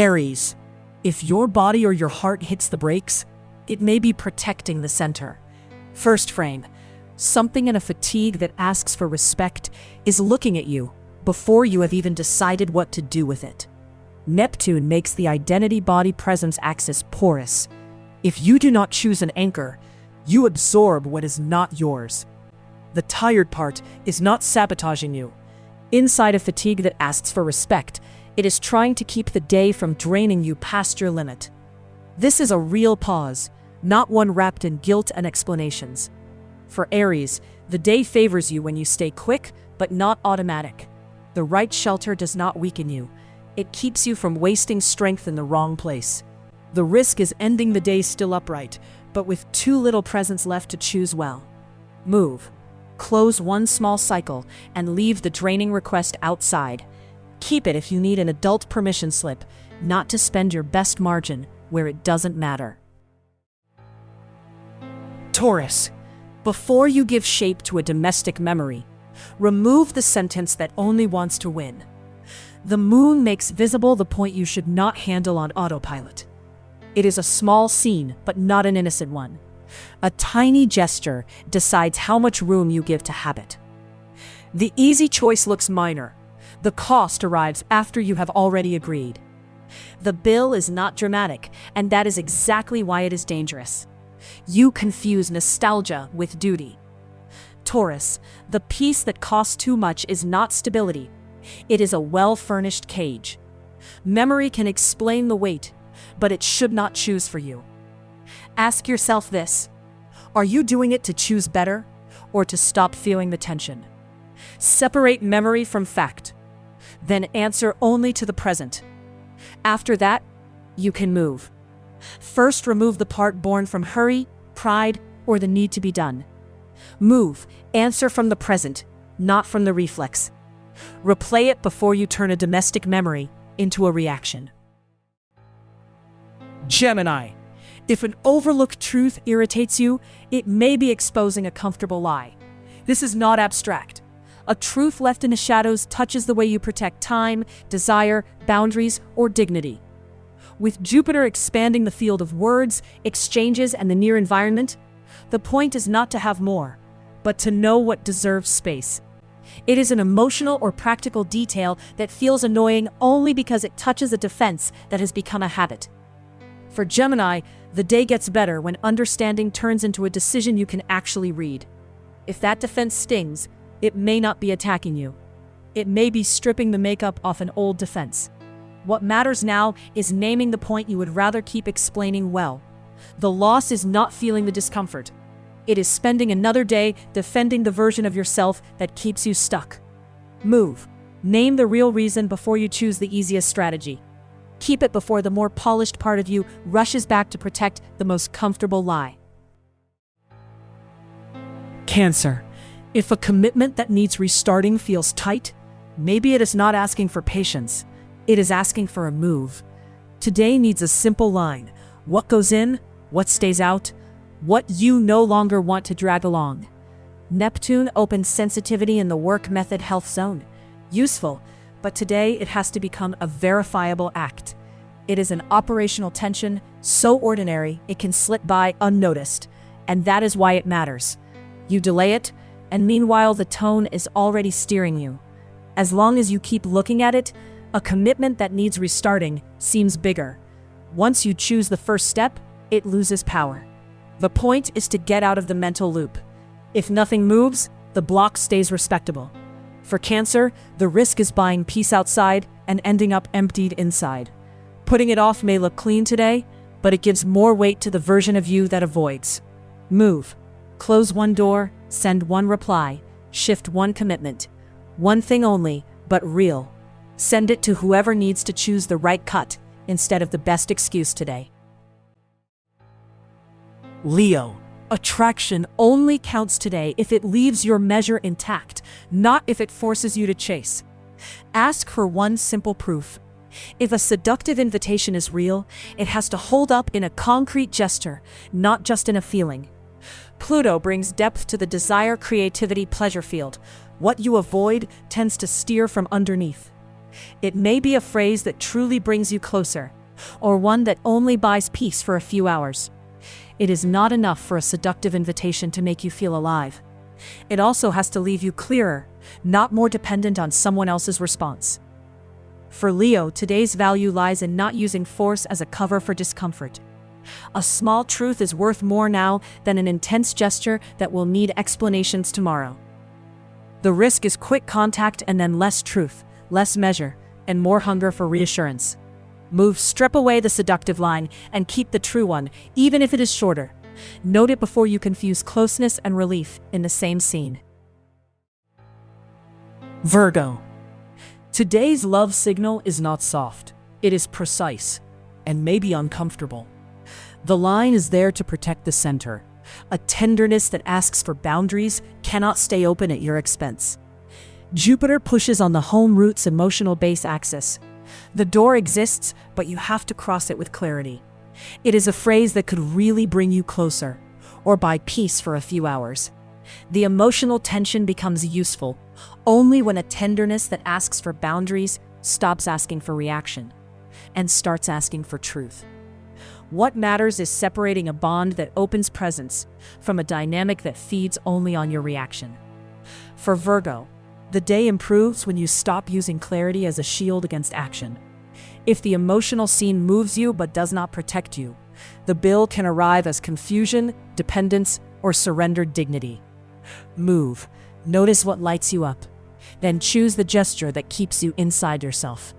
Aries, if your body or your heart hits the brakes, it may be protecting the center. First frame, something in a fatigue that asks for respect is looking at you before you have even decided what to do with it. Neptune makes the identity-body presence axis porous. If you do not choose an anchor, you absorb what is not yours. The tired part is not sabotaging you. Inside a fatigue that asks for respect, it is trying to keep the day from draining you past your limit. This is a real pause, not one wrapped in guilt and explanations. For Aries, the day favors you when you stay quick, but not automatic. The right shelter does not weaken you. It keeps you from wasting strength in the wrong place. The risk is ending the day still upright, but with too little presence left to choose well. Move. Close one small cycle and leave the draining request outside. Keep it if you need an adult permission slip, not to spend your best margin where it doesn't matter. Taurus, before you give shape to a domestic memory, remove the sentence that only wants to win. The moon makes visible the point you should not handle on autopilot. It is a small scene, but not an innocent one. A tiny gesture decides how much room you give to habit. The easy choice looks minor. The cost arrives after you have already agreed. The bill is not dramatic, and that is exactly why it is dangerous. You confuse nostalgia with duty. Taurus, the piece that costs too much is not stability. It is a well-furnished cage. Memory can explain the weight, but it should not choose for you. Ask yourself this: are you doing it to choose better or to stop feeling the tension? Separate memory from fact. Then answer only to the present. After that, you can move. First, remove the part born from hurry, pride, or the need to be done. Move. Answer from the present, not from the reflex. Replay it before you turn a domestic memory into a reaction. Gemini, if an overlooked truth irritates you, it may be exposing a comfortable lie. This is not abstract. A truth left in the shadows touches the way you protect time, desire, boundaries, or dignity. With Jupiter expanding the field of words, exchanges, and the near environment, the point is not to have more, but to know what deserves space. It is an emotional or practical detail that feels annoying only because it touches a defense that has become a habit. For Gemini, the day gets better when understanding turns into a decision you can actually read. If that defense stings, it may not be attacking you. It may be stripping the makeup off an old defense. What matters now is naming the point you would rather keep explaining well. The loss is not feeling the discomfort. It is spending another day defending the version of yourself that keeps you stuck. Move. Name the real reason before you choose the easiest strategy. Keep it before the more polished part of you rushes back to protect the most comfortable lie. Cancer. If a commitment that needs restarting feels tight, maybe it is not asking for patience. It is asking for a move. Today needs a simple line: what goes in, what stays out, what you no longer want to drag along. Neptune opens sensitivity in the work method health zone. Useful, but today it has to become a verifiable act. It is an operational tension so ordinary it can slip by unnoticed, and that is why it matters. You delay it, and meanwhile the tone is already steering you. As long as you keep looking at it, a commitment that needs restarting seems bigger. Once you choose the first step, it loses power. The point is to get out of the mental loop. If nothing moves, the block stays respectable. For Cancer, the risk is buying peace outside and ending up emptied inside. Putting it off may look clean today, but it gives more weight to the version of you that avoids. Move. Close one door, send one reply, shift one commitment. One thing only, but real. Send it to whoever needs to choose the right cut instead of the best excuse today. Leo, attraction only counts today if it leaves your measure intact, not if it forces you to chase. Ask for one simple proof. If a seductive invitation is real, it has to hold up in a concrete gesture, not just in a feeling. Pluto brings depth to the desire, creativity, pleasure field. What you avoid tends to steer from underneath. It may be a phrase that truly brings you closer, or one that only buys peace for a few hours. It is not enough for a seductive invitation to make you feel alive. It also has to leave you clearer, not more dependent on someone else's response. For Leo, today's value lies in not using force as a cover for discomfort. A small truth is worth more now than an intense gesture that will need explanations tomorrow. The risk is quick contact and then less truth, less measure, and more hunger for reassurance. Strip away the seductive line and keep the true one, even if it is shorter. Note it before you confuse closeness and relief in the same scene. Virgo. Today's love signal is not soft. It is precise, and maybe uncomfortable. The line is there to protect the center. A tenderness that asks for boundaries cannot stay open at your expense. Jupiter pushes on the home root's emotional base axis. The door exists, but you have to cross it with clarity. It is a phrase that could really bring you closer, or buy peace for a few hours. The emotional tension becomes useful only when a tenderness that asks for boundaries stops asking for reaction and starts asking for truth. What matters is separating a bond that opens presence from a dynamic that feeds only on your reaction. For Virgo, the day improves when you stop using clarity as a shield against action. If the emotional scene moves you but does not protect you, the bill can arrive as confusion, dependence, or surrendered dignity. Move. Notice what lights you up. Then choose the gesture that keeps you inside yourself.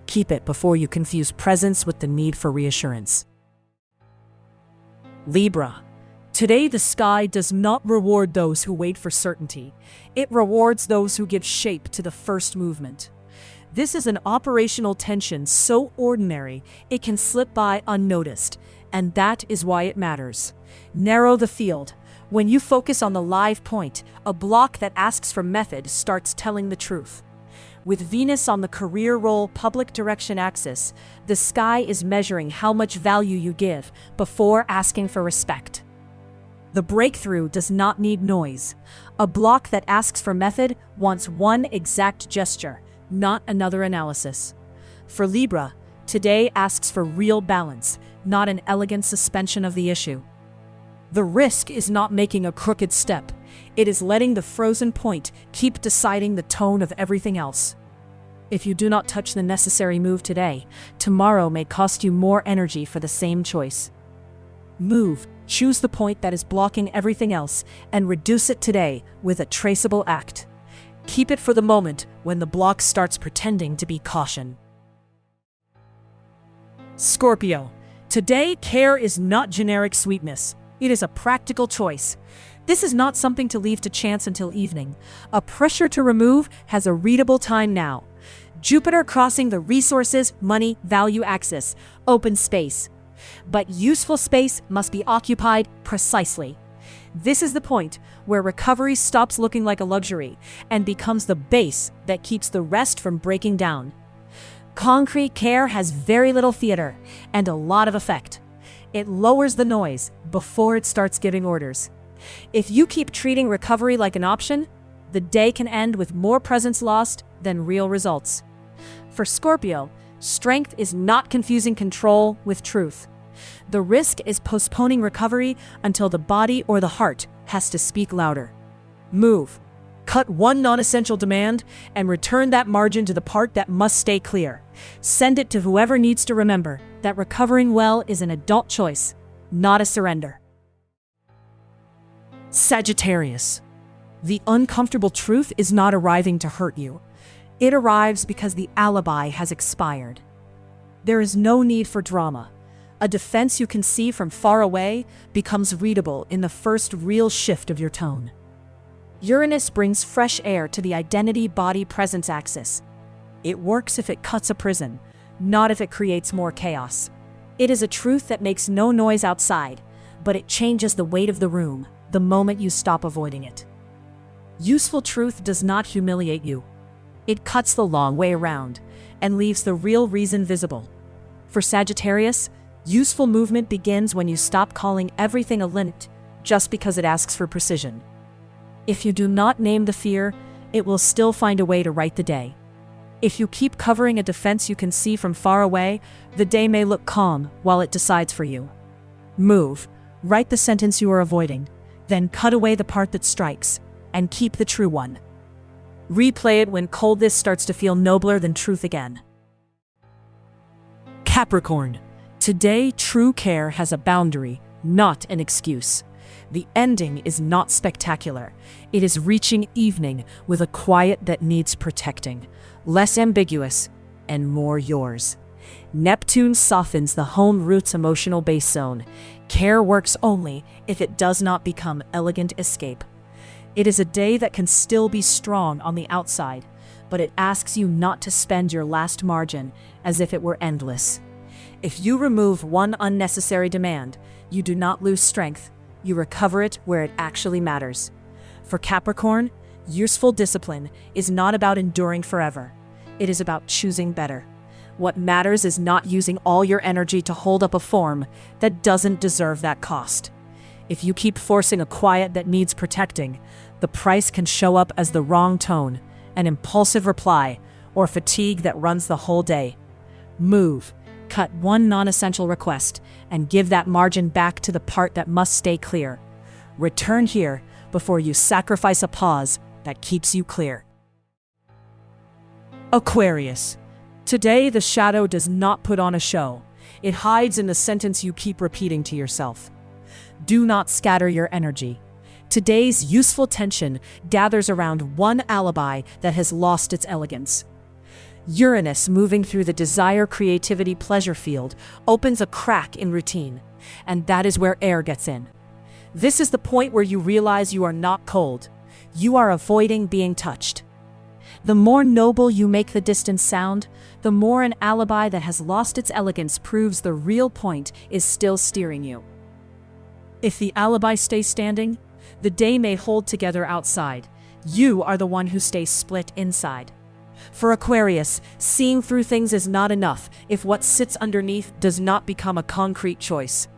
Keep it before you confuse presence with the need for reassurance. Libra. Today the sky does not reward those who wait for certainty. It rewards those who give shape to the first movement. This is an operational tension so ordinary it can slip by unnoticed, and that is why it matters. Narrow the field. When you focus on the live point, a block that asks for method starts telling the truth. With Venus on the career role public direction axis, the sky is measuring how much value you give before asking for respect. The breakthrough does not need noise. A block that asks for method wants one exact gesture, not another analysis. For Libra, today asks for real balance, not an elegant suspension of the issue. The risk is not making a crooked step. It is letting the frozen point keep deciding the tone of everything else. If you do not touch the necessary move today, tomorrow may cost you more energy for the same choice. Move. Choose the point that is blocking everything else and reduce it today with a traceable act. Keep it for the moment when the block starts pretending to be caution. Scorpio. Today, care is not generic sweetness. It is a practical choice. This is not something to leave to chance until evening. A pressure to remove has a readable time now. Jupiter crossing the resources, money, value axis, open space. But useful space must be occupied precisely. This is the point where recovery stops looking like a luxury and becomes the base that keeps the rest from breaking down. Concrete care has very little theater and a lot of effect. It lowers the noise before it starts giving orders. If you keep treating recovery like an option, the day can end with more presence lost than real results. For Scorpio, strength is not confusing control with truth. The risk is postponing recovery until the body or the heart has to speak louder. Move. Cut one non-essential demand and return that margin to the part that must stay clear. Send it to whoever needs to remember that recovering well is an adult choice, not a surrender. Sagittarius. The uncomfortable truth is not arriving to hurt you. It arrives because the alibi has expired. There is no need for drama. A defense you can see from far away becomes readable in the first real shift of your tone. Uranus brings fresh air to the identity-body-presence axis. It works if it cuts a prison, not if it creates more chaos. It is a truth that makes no noise outside, but it changes the weight of the room the moment you stop avoiding it. Useful truth does not humiliate you. It cuts the long way around and leaves the real reason visible. For Sagittarius, useful movement begins when you stop calling everything a limit just because it asks for precision. If you do not name the fear, it will still find a way to right the day. If you keep covering a defense you can see from far away, the day may look calm while it decides for you. Move. Write the sentence you are avoiding, then cut away the part that strikes, and keep the true one. Replay it when coldness starts to feel nobler than truth again. Capricorn. Today, true care has a boundary, not an excuse. The ending is not spectacular. It is reaching evening with a quiet that needs protecting, less ambiguous and more yours. Neptune softens the home root's emotional base zone. Care works only if it does not become elegant escape. It is a day that can still be strong on the outside, but it asks you not to spend your last margin as if it were endless. If you remove one unnecessary demand, you do not lose strength, you recover it where it actually matters. For Capricorn, useful discipline is not about enduring forever. It is about choosing better. What matters is not using all your energy to hold up a form that doesn't deserve that cost. If you keep forcing a quiet that needs protecting, the price can show up as the wrong tone, an impulsive reply, or fatigue that runs the whole day. Move. Cut one non-essential request and give that margin back to the part that must stay clear. Return here before you sacrifice a pause that keeps you clear. Aquarius. Today, the shadow does not put on a show. It hides in the sentence you keep repeating to yourself. Do not scatter your energy. Today's useful tension gathers around one alibi that has lost its elegance. Uranus, moving through the desire, creativity, pleasure field, opens a crack in routine, and that is where air gets in. This is the point where you realize you are not cold. You are avoiding being touched. The more noble you make the distance sound, the more an alibi that has lost its elegance proves the real point is still steering you. If the alibi stays standing, the day may hold together outside. You are the one who stays split inside. For Aquarius, seeing through things is not enough if what sits underneath does not become a concrete choice.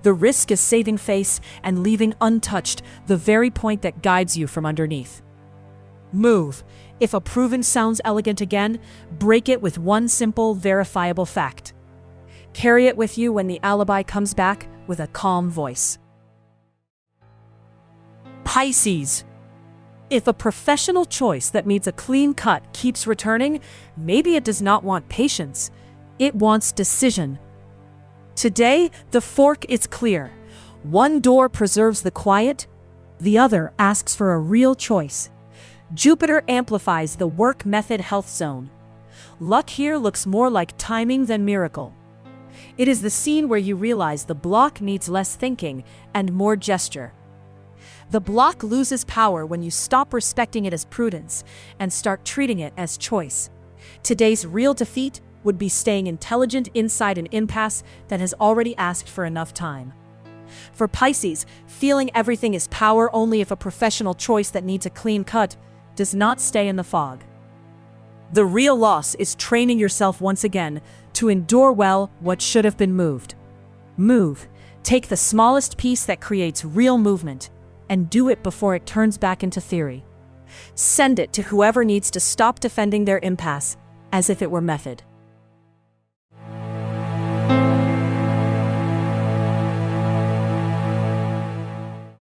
The risk is saving face and leaving untouched the very point that guides you from underneath. Move. If a proven sounds elegant again, break it with one simple, verifiable fact. Carry it with you when the alibi comes back with a calm voice. Pisces. If a professional choice that needs a clean cut keeps returning, maybe it does not want patience. It wants decision. Today, the fork is clear. One door preserves the quiet, the other asks for a real choice. Jupiter amplifies the work method health zone. Luck here looks more like timing than miracle. It is the scene where you realize the block needs less thinking and more gesture. The block loses power when you stop respecting it as prudence and start treating it as choice. Today's real defeat would be staying intelligent inside an impasse that has already asked for enough time. For Pisces, feeling everything is power only if a professional choice that needs a clean cut does not stay in the fog. The real loss is training yourself once again to endure well what should have been moved. Move. Take the smallest piece that creates real movement and do it before it turns back into theory. Send it to whoever needs to stop defending their impasse as if it were method.